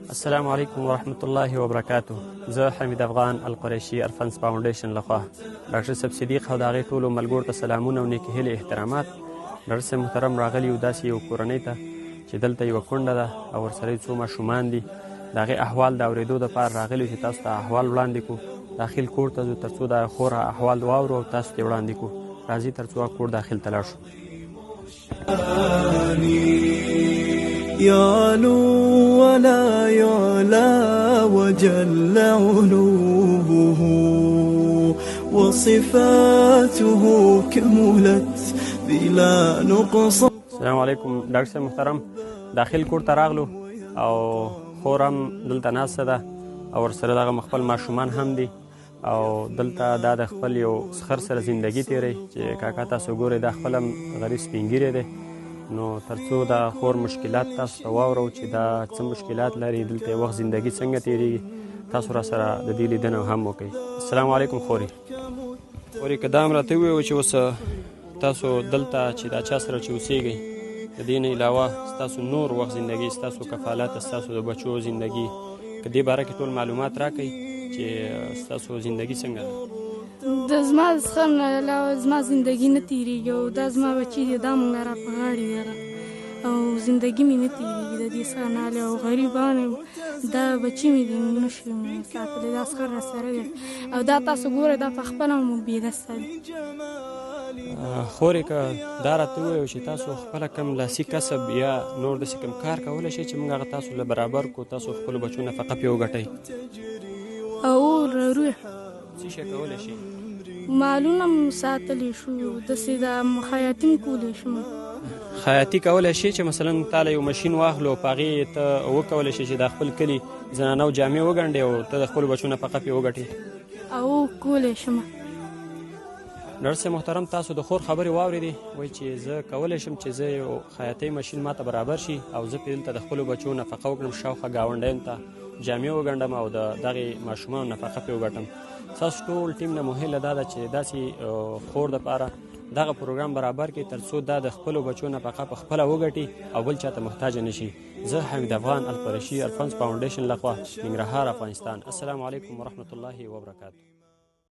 السلام علیکم ورحمۃ اللہ وبرکاتہ. زه حمید افغان القریشي الفنس فاونډیشن لخوا ډاکټر صاحب صدیق او د هغې ټولو ملګرو ته سلامونه او نیکې هیلې احترامات. ډاکټر صاحب محترم راغلي یو داسې یو کورنۍ ته چې دلته یوه کونډه ده او ورسره څو ماشومان دي. د هغې احوال د اورېدو دپاره راغلي چې تاسو ته احوال وړاندې کړو. داخل کور ته ځو تر څو د خور احوال واورو او تاسو ته وړاندې کړو. راځئ تر څو کور داخل ته لاړ شو. يعلو ولا يعلى وجل علوه وصفاته كملت بلا نقصان. السلام علیکم ډاکټر صاحب محترم. داخل کور ته راغلو او خور هم دلته ناسته ده او ورسره دغه خپل ماشومان هم دي او دلته دا د خپل یو سخر سره زندگی تیری چې کاکا تاسو ګورئ دا خپل هم غریب سپینګیری دی. نو تر څو د خور مشکلات تاسو ته واورو چې دا څه مشکلات لري، دلته یې وخت زندگی څنګه تیریږي، تاسو را سره د دې لیدنه هم وکړئ. السلام علیکم خوري. خوري که دا هم راته ووایو چې اوس تاسو دلته چې دا چا سره چې اوسیږئ د دې نه علاوه ستاسو نور وخت زندگی، ستاسو کفالت، ستاسو د بچو زندگی، که دې باره کې ټول معلومات راکئ چې ستاسو زندگی څنګه ده. د زما د څښر نه علاوه زما زندګي نه تېرېږي او دا زما بچي دي، دا مونږ را په غاړې دي او زندګي مې نه تېرېږي د دې څخه نه او غریبان دا بچي مې دي نه شم ساتلی، دا څښر را سره دی او دا تاسو ګورئ دا په خپله مو بېدسته دی. خورې که دا راته ووایو چې تاسو خپله کم لاسي کسب یا نور داسې کوم کار کولی شئ چې موږ هغه تاسو له برابر کړو، تاسو خپلو بچو نفقه پرې وګټئ. او لرو څه شی کولی شئ؟ مالونه م ساتلی شو، داسې د خیاطي م کولی شم. خیاطي کولی شئ چې مثلا تا له یو مشین واخلو په هغې ته وکولی شئ چې دا خپل کلي زنانو جامې وګنډې او ته د خپلو بچو نفقه پرې وګټې؟ او کولی شم. ډاکټر صاحب محترم تاسو د خور خبرې واورېدې، وایي چې زه کولی شم چې زه یو خیاطۍ مشین ماته برابر شي او زه پرې دلته د خپلو بچو نفقه وکړم، شاوخوا ګاونډیانو ته جامې وګنډم او د دغې ماشومانو نفقه پرې وګټم. ستاسو ټول ټیم نه مو هیله دا ده چې داسې خور دپاره دغه پروګرام برابر کړي تر څو دا د خپلو بچو نفقه په خپله وګټي او بل چاته محتاجه نه شي. زه حمید افغان القریشي الفنس فاونډیشن لخوا ننګرهار افغانستان. السلام علیکم ورحمة الله وبرکاته.